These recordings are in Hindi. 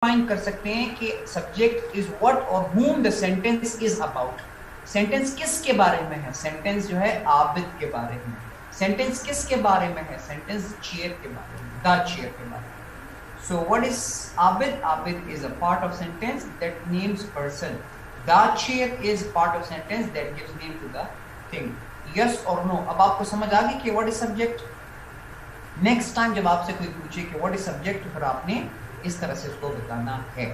डिफाइन कर सकते हैं कि सब्जेक्ट इज व्हाट और whom the sentence is about. Sentence किसके बारे में है? सेंटेंस जो है आबिद के बारे में। सेंटेंस किसके बारे में है? सेंटेंस चेयर के बारे में, द चेयर के बारे में। So what is Abid? Abid is a part of sentence that names person. The chair is part of sentence that gives name to the thing. Yes और नो? अब आपको समझ आ गई कि what is subject. Next time जब आपसे कोई पूछे कि व्हाट इज सब्जेक्ट, तो फिर आपने इस तरह से उसको बताना है।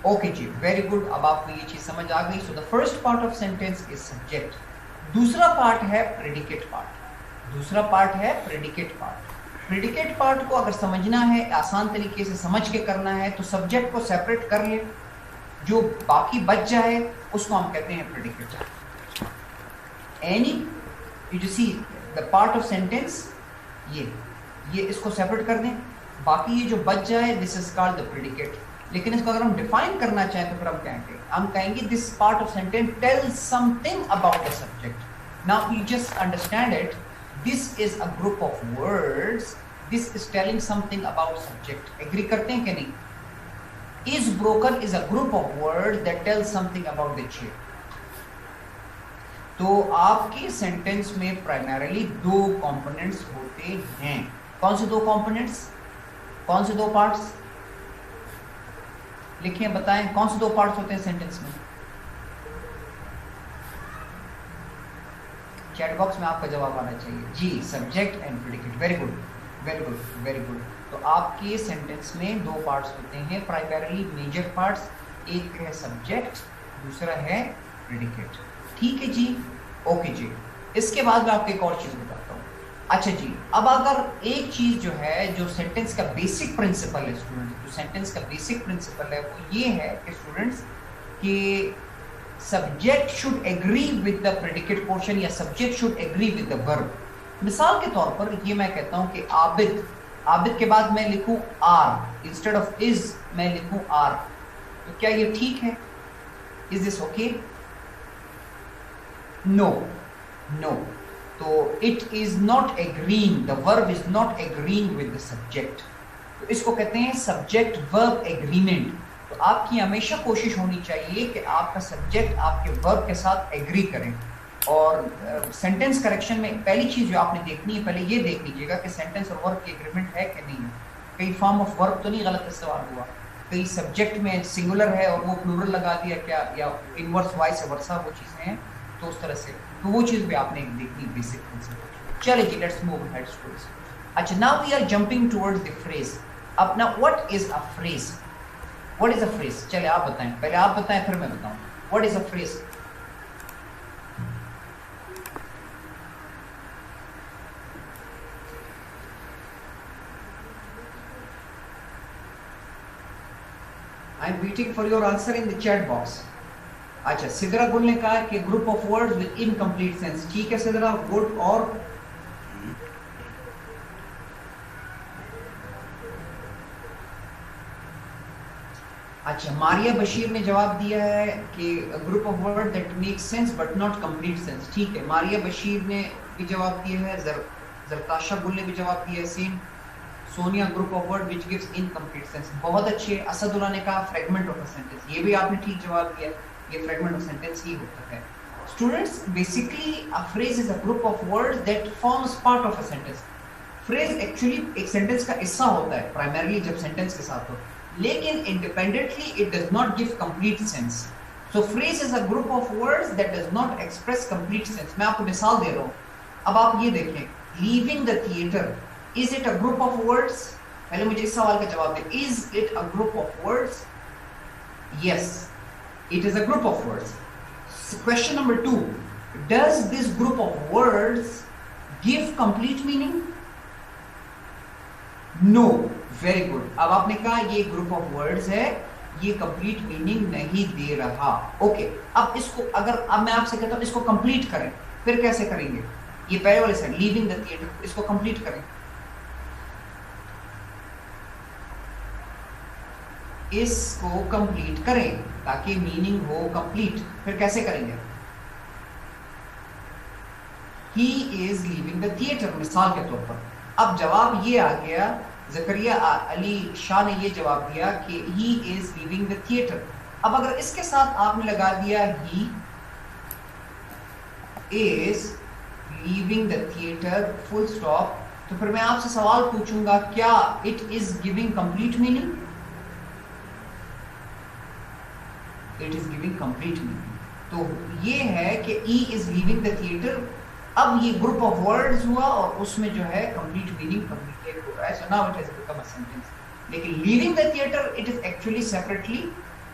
ओके जी, वेरी गुड। अब आपको ये चीज समझ आ गई। So the first part of sentence is subject. दूसरा पार्ट है प्रेडिकेट पार्ट। दूसरा पार्ट है प्रेडिकेट पार्ट। प्रेडिकेट पार्ट को अगर समझना है, आसान तरीके से समझ के करना है, तो सब्जेक्ट को सेपरेट कर ले, जो बाकी बच जाए उसको हम कहते हैं predicate. Any you see the part of sentence, ये इसको सेपरेट कर दें, बाकी ये जो बच जाए this is called the predicate. लेकिन इसको अगर हम डिफाइन करना चाहें तो फिर हम कहेंगे this part of sentence tells something about the subject. Now you just understand it, this is a group of words, this is telling something about subject. Agree करते हैं कि नहीं? Is broken is a group of words that tells something about the chair. तो आपके सेंटेंस में प्राइमरीली दो कंपोनेंट्स होते हैं। कौन से दो कंपोनेंट्स? कौन से दो पार्ट्स? लिखिए, बताएं कौन से दो पार्ट्स होते हैं सेंटेंस में? चैट बॉक्स में आपका जवाब आना चाहिए जी। Subject and predicate. Very good, very good, very good. तो आपके सेंटेंस में दो पार्ट्स होते हैं प्राइमरीली, मेजर पार्ट्स। एक है सब्जेक्ट, दूसरा है प्रेडिकेट। ठीक है जी, ओके जी। इसके बाद मैं आपको एक और चीज बताता हूं। अच्छा जी, अब अगर एक चीज जो है, जो सेंटेंस का बेसिक प्रिंसिपल है स्टूडेंट्स, जो सेंटेंस का बेसिक प्रिंसिपल है वो ये है कि स्टूडेंट्स कि subject should agree with the predicate portion या subject should agree with the verb. मिसाल के तौर पर ये मैं कहता हूं कि आबिद, आबिद के बाद मैं लिखूं आर, इंस्टेड ऑफ इज मैं लिखूं आर, तो क्या ये ठीक है? Is this okay? No, no. तो it is not agreeing, the verb is not agreeing with the subject, तो इसको कहते हैं सब्जेक्ट वर्ब एग्रीमेंट। तो आपकी हमेशा कोशिश होनी चाहिए कि आपका सब्जेक्ट आपके वर्ब के साथ एग्री करें। और सेंटेंस करेक्शन में पहली चीज जो आपने देखनी है, पहले ये देख लीजिएगा कि सेंटेंस और वर्ब की एग्रीमेंट है कि नहीं है। कई फॉर्म ऑफ वर्ब तो नहीं गलत इस्तेमाल हुआ, कई सब्जेक्ट में सिंगुलर है और वो प्लूरल लगा दिया क्या, या इनवर्स वाइस वर्सा, वो चीजें हैं। तो उस तरह से तो वो चीज भी आपने देखनी बेसिक प्रिंसिपल। चलिए जी, लेट्स मूव अहेड स्टूडेंट्स। अच्छा, now we are jumping towards the phrase. अब ना what is a phrase? What is a phrase? चलिए आप बताएं, पहले आप बताएं फिर मैं बताऊं। What is a phrase? I am waiting for your answer in the chat box. अच्छा, सिदरा गुल ने कहा कि group of words with incomplete sense. ठीक है सिदरा, गुड। और अच्छा, मारिया बशीर ने जवाब दिया है कि group of word that make sense but not complete sense. ठीक है, मारिया बशीर ने भी जवाब दिया है। जरताशा गुल ने भी जवाब दिया है same. Sonia, group of word which gives incomplete sense. बहुत अच्छे। असदुल्लाह ने कहा फ्रेगमेंट ऑफ अ सेंटेंस। ये भी आपने ठीक जवाब दिया, ये फ्रेगमेंट ऑफ सेंटेंस ही होता है। Students, basically a phrase is a group of words that forms part of a sentence. Phrase actually एक सेंटेंस का हिस्सा होता है प्राइमरीली जब सेंटेंस के साथ हो, लेकिन independently it does not give complete sense. So phrase is a group of words that does not express complete sense. मैं आपको मिसाल दे रहा हूं। अब आप ये देखें, leaving the theatre, is it a group of words? पहले मुझे इस सवाल का जवाब दें, is it a group of words? Yes, it is a group of words. Question number 2, does this group of words give complete meaning? No. Very good. अब आपने कहा ये group of words है, ये complete meaning नहीं दे रहा। Okay, अब इसको अगर अब मैं आपसे कहता हूं इसको complete करें, फिर कैसे करेंगे? ये पहले वाले से leaving the theater, इसको complete करें, इसको कंप्लीट करें ताकि मीनिंग हो कंप्लीट। फिर कैसे करेंगे? He is leaving the theatre, मिसाल के तौर पर। अब जवाब ये आ गया ज़करिया अली शाह ने ये जवाब दिया कि he is leaving the theatre. अब अगर इसके साथ आपने लगा दिया he is leaving the theatre full stop, तो फिर मैं आपसे सवाल पूछूंगा, क्या it is giving complete meaning? It is giving complete meaning. तो ये है कि E is leaving the theatre. अब ये ग्रुप ऑफ वर्ड्स हुआ और उसमें जो है कंप्लीट मीनिंग कम्युनिकेट हो रहा है, so now it has become a sentence. लेकिन leaving the theatre it is actually separately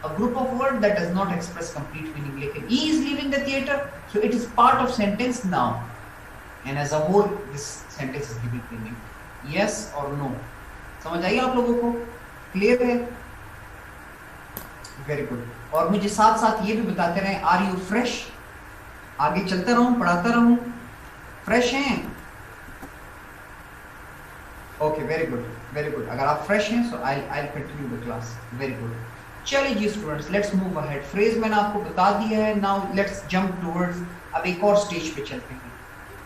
a group of words that does not express complete meaning. Lekin he is leaving the theater, so it is part of sentence now, and as a whole this sentence is giving meaning. Yes or no? समझ आई आप लोगों को? क्लियर है? Very good. और मुझे साथ साथ ये भी बताते रहें, आर यू फ्रेश? आगे चलता रहूं, पढ़ाता रहूं? फ्रेश हैं? Okay, very good, very good. अगर आप फ्रेश हैं so I continue the class. Very good. चलिए जी students, let's move ahead. Phrase मैंने आपको बता दिया है, नाउ लेट्स जंप टुवर्ड्स, अब एक और स्टेज पे चलते हैं,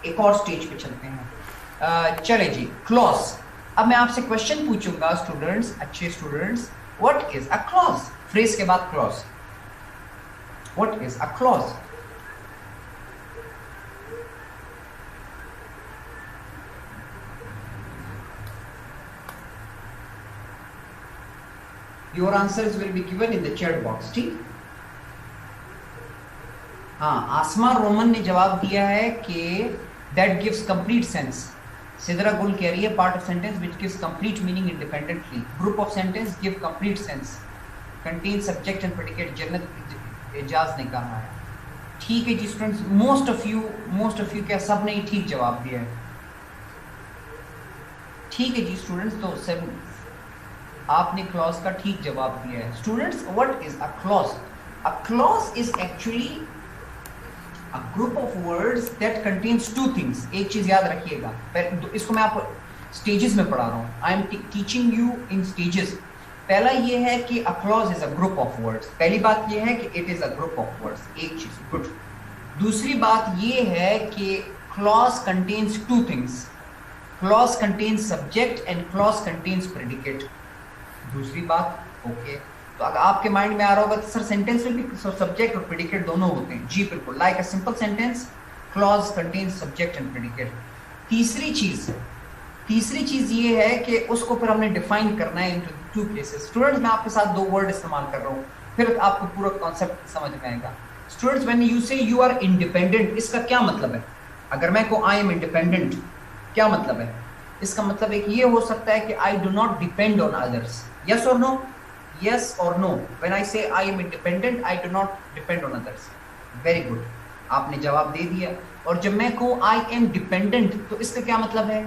एक और स्टेज पे चलते हैं। चले जी, क्लॉज। अब मैं आपसे क्वेश्चन पूछूंगा स्टूडेंट्स, अच्छे students, what is a clause? Phrase के बाद clause, what is a clause? Your answers will be given in the chat box, ठीक? हाँ, आसमा रोमन ने जवाब दिया है कि that gives complete sense. Sidra गुल कह रही है part of sentence which gives complete meaning independently. Group of sentence give complete sense. Contain subject and predicate. जन्नत एजाज ने कहा है। ठीक है जी स्टूडेंट्स, most of you क्या सब ने ठीक जवाब दिया है? ठीक है जी स्टूडेंट्स, तो सब आपने क्लॉज का ठीक जवाब दिया है। Students, what is a clause? A clause is actually a group of words that contains two things. एक चीज याद रखिएगा, इसको मैं आपको स्टेजेस में पढ़ा रहा हूँ, I am teaching you in stages. पहला ये है कि a clause is a group of words. पहली बात ये है कि it is a group of words, एक चीज, गुड। दूसरी बात ये है कि clause contains two things, clause contains subject and clause contains predicate. दूसरी बात, ओके। तो अगर आपके माइंड में आ रहा होगा तो सर सेंटेंस में भी सब्जेक्ट और प्रेडिकेट दोनों होते हैं। जी बिल्कुल, like a simple sentence clause contains subject and predicate. तीसरी चीज ये है कि उसको फिर हमने डिफाइन करना है इनटू टू केसेस। स्टूडेंट्स, मैं आपके साथ दो वर्ड इस्तेमाल कर रहा हूँ, फिर आपको पूरा कॉन्सेप्ट समझ में आएगा। स्टूडेंट्स, व्हेन यू से यू आर इंडिपेंडेंट, इसका क्या मतलब है? अगर मैं कहूँ आई एम इंडिपेंडेंट, क्या मतलब है? इसका मतलब एक ये हो सकता है कि I do not depend on others. Yes or no? Yes or no? When I say I am independent, I do not depend on others. Very good. आपने जवाब दे दिया। और जब मैं कहूँ I am dependent, तो इसका क्या मतलब है?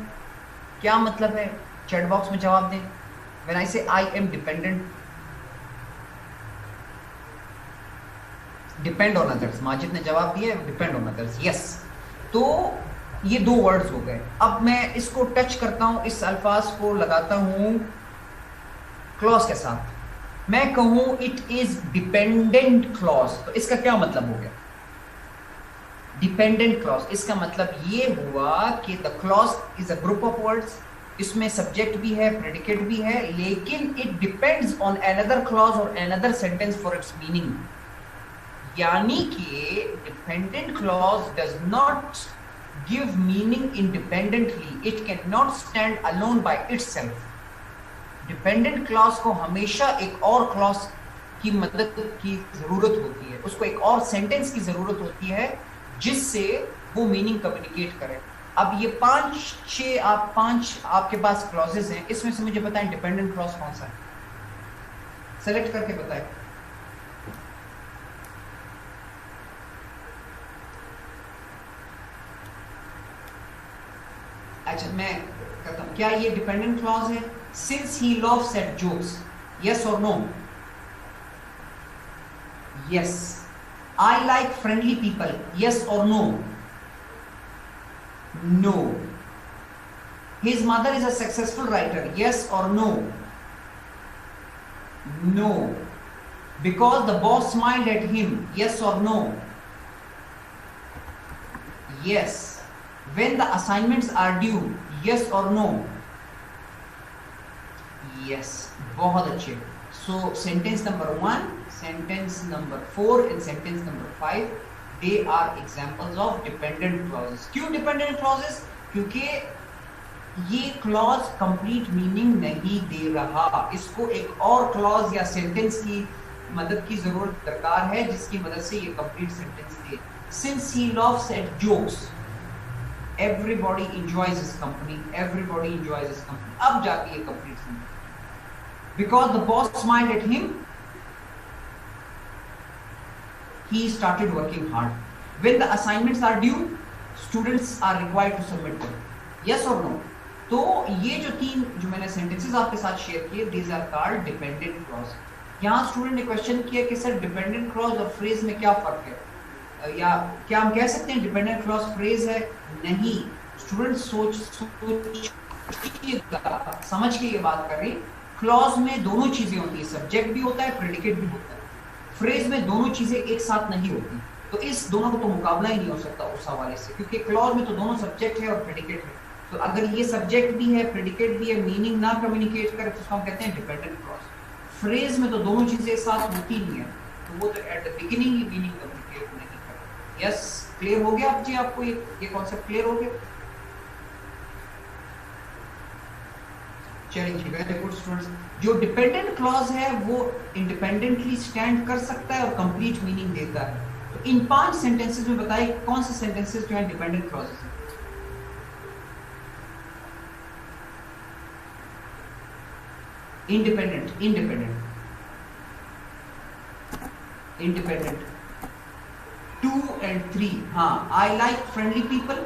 क्या मतलब है? चैट बॉक्स में जवाब दें। When I say I am dependent, depend on others. Majid ने जवाब दिया depend on others. Yes. तो ये दो वर्ड्स हो गए। अब मैं इसको टच करता हूँ, इस अल्फाज को लगाता हूँ क्लॉज के साथ। मैं कहूं इट इज डिपेंडेंट क्लॉज, तो इसका क्या मतलब हो गया? डिपेंडेंट क्लॉज, इसका मतलब ये हुआ कि the clause is a group of words, इसमें सब्जेक्ट भी है, प्रेडिकेट भी है, लेकिन it depends on another clause और another sentence for its meaning. यानी कि dependent clause does not give meaning independently, it can not stand alone by itself. Dependent clause को हमेशा एक और क्लॉज की मदद की जरूरत होती है, उसको एक और सेंटेंस की जरूरत होती है जिससे वो मीनिंग कम्युनिकेट करे। अब ये पांच आपके पास क्लॉजेस हैं, इसमें से मुझे बताएं डिपेंडेंट क्लॉज कौन सा है? सेलेक्ट करके बताएं। अच्छा, मैं कहता हूं, क्या ये डिपेंडेंट क्लॉज है? Since he laughs at jokes, yes or no? Yes. I like friendly people, yes or no? No. His mother is a successful writer, yes or no? No. Because the boss smiled at him, yes or no? Yes. When the assignments are due, yes or no? Yes, बहुत अच्छे. So sentence number 1, sentence number 4 and sentence number 5 they are examples of dependent clauses. क्यों डिपेंडेंट क्लॉजेस? क्योंकि ये क्लॉज कंप्लीट मीनिंग नहीं दे रहा, इसको एक और क्लॉज या सेंटेंस की मदद की जरूरत दरकार है जिसकी मदद से ये कंप्लीट सेंटेंस दे. Since he loves at jokes, everybody enjoys his company, everybody enjoys his company. अब जाके ये complete sentence. Because the boss smiled at him, he started working hard. When the assignments are due, students are required to submit them. Yes or no? तो ये जो तीन जो मैंने सेंटेंसेस आपके साथ शेयर किए, these are called dependent clause. यहाँ स्टूडेंट ने क्वेश्चन किया कि सर डिपेंडेंट क्लॉज और फ्रेज में क्या फर्क है, या क्या हम कह सकते हैं डिपेंडेंट क्लॉज फ्रेज है? नहीं. स्टूडेंट सोच समझ के ये बात कर रही. क्लॉज में दोनों चीजें होती है, सब्जेक्ट भी होता है, प्रेडिकेट भी होता है. फ्रेज में दोनों चीजें एक साथ नहीं होती. तो इस दोनों को तो मुकाबला ही नहीं हो सकता उस हवाले से, क्योंकि क्लॉज में तो दोनों सब्जेक्ट है और प्रेडिकेट है. तो अगर ये सब्जेक्ट भी है, प्रेडिकेट भी है, मीनिंग ना कम्युनिकेट करे तो उसको हम कहते हैं डिपेंडेंट क्लॉज. फ्रेज में तो दोनों चीजें साथ होती नहीं है, तो वो तो at the beginning he meaning communicate नहीं करता. यस, क्लियर हो गया आप जी? आपको ये कॉन्सेप्ट क्लियर हो गया? चलिए, वेरी गुड स्टूडेंट्स. जो डिपेंडेंट क्लॉज है वो इंडिपेंडेंटली स्टैंड कर सकता है और कंप्लीट मीनिंग देता है. तो इन 5 सेंटेंसेस में बताइए कौन से सेंटेंसेस जो है डिपेंडेंट क्लॉजेस हैं. Independent, independent, independent. 2 and 3. हाँ, आई लाइक फ्रेंडली पीपल.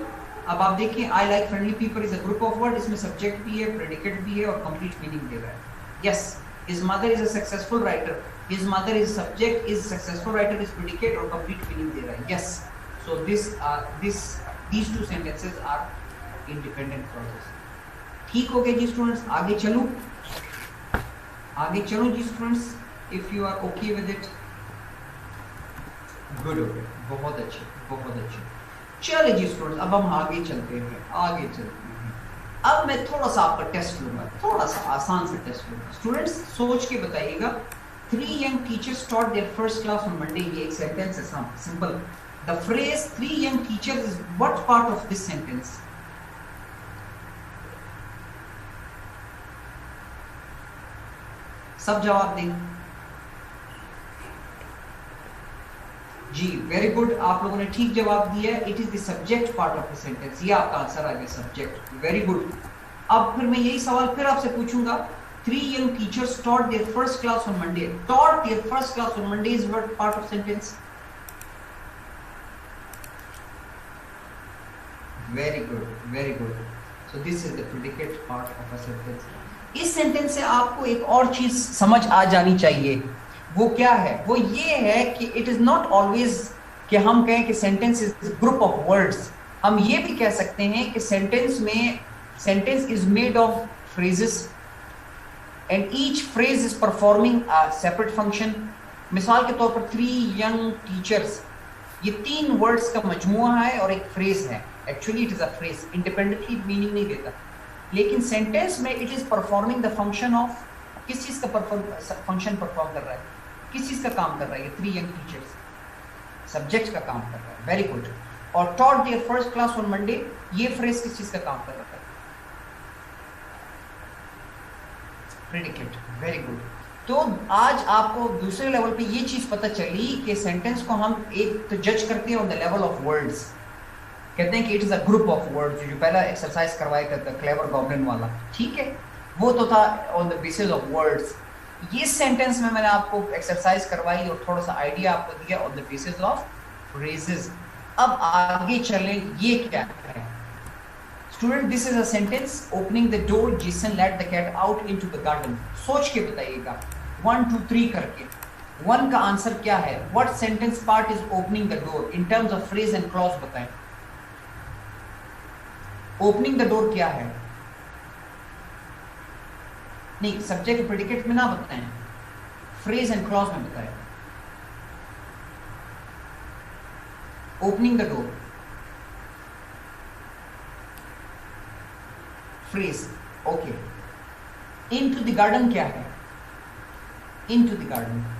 अब आप देखिए, I like friendly people is a group of word. इसमें सब्जेक्ट भी है, प्रेडिकेट भी है और कंप्लीट मीनिंग दे रहा है. Yes, his mother is a successful writer. His mother is subject, is successful writer is predicate और कंप्लीट मीनिंग दे रहा है. Yes, so these 2 sentences are independent clauses. ठीक हो गया जी स्टूडेंट्स? आगे चलूं? आगे चलो जी students, if you are okay with it. Good, हो गया, बहुत अच्छे, बहुत अच्छे. चलिए जी स्टूडेंट्स, अब हम आगे चलते हैं, आगे चलते हैं. अब मैं थोड़ा सा आपका टेस्ट लूंगा, थोड़ा सा आसान सा टेस्ट लूंगा. स्टूडेंट्स सोच के बताइएगा. 3 young teachers taught their first class on Monday. ये एक सेंटेंस है simple. The phrase 3 young teachers is what part of this sentence? सब जवाब दें जी. वेरी गुड, आप लोगों ने ठीक जवाब दिया है. It is the subject part of the sentence. ये आपका आंसर आ गया, सब्जेक्ट. Very good. अब फिर मैं यही सवाल फिर आपसे पूछूंगा. 3 young teachers taught their first class on Monday. Taught their first class on Monday is what part of sentence? Very good, very good. So this is the predicate part of a sentence. इस सेंटेंस से आपको एक और चीज समझ आ जानी चाहिए. वो क्या है? वो ये है कि इट इज नॉट ऑलवेज कि हम कहें कि sentence is group of words. हम ये भी कह सकते हैं कि sentence is made of phrases and each phrase is performing a separate function. मिसाल के तौर पर 3 young teachers, ये 3 वर्ड्स का मजमुआ है और एक फ्रेज है. Actually it is a phrase, independently meaning नहीं देता, लेकिन सेंटेंस में it is performing the function of. किस चीज का फंक्शन परफॉर्म कर रहा है? किस चीज का काम कर रहा है? ये 3 young teachers सब्जेक्ट का काम कर रहा है. Very good. और taught their first class on Monday, ये फ्रेज किस चीज का काम कर रहा है? प्रेडिकेट. Very good. तो आज आपको दूसरे लेवल पे ये चीज पता चली कि सेंटेंस को हम एक तो जज करते हैं on the level of words. कहते हैं कि it is a group of words. जो पहला एक्सरसाइज करवाया करता क्लेवर गॉब्लिन वाला, ठीक है, वो तो था on the basis of words. ये सेंटेंस में मैंने आपको एक्सरसाइज करवाई और थोड़ा सा आइडिया आपको दिया on the basis of phrases. अब आगे चलें. ये क्या है student? This is a sentence. Opening the door, Jason let the cat out into the garden. सोच के बताइएगा 1 2 3 करके. 1 का आंसर क्या है? What sentence part is opening the door in terms of phrase and clause? बताएं. ओपनिंग द डोर क्या है? नहीं, सब्जेक्ट प्रेडिकेट में ना बताएं, फ्रेज एंड क्लॉज में बताएं. Opening the door, phrase. Okay, into the garden क्या है? इन टू द गार्डन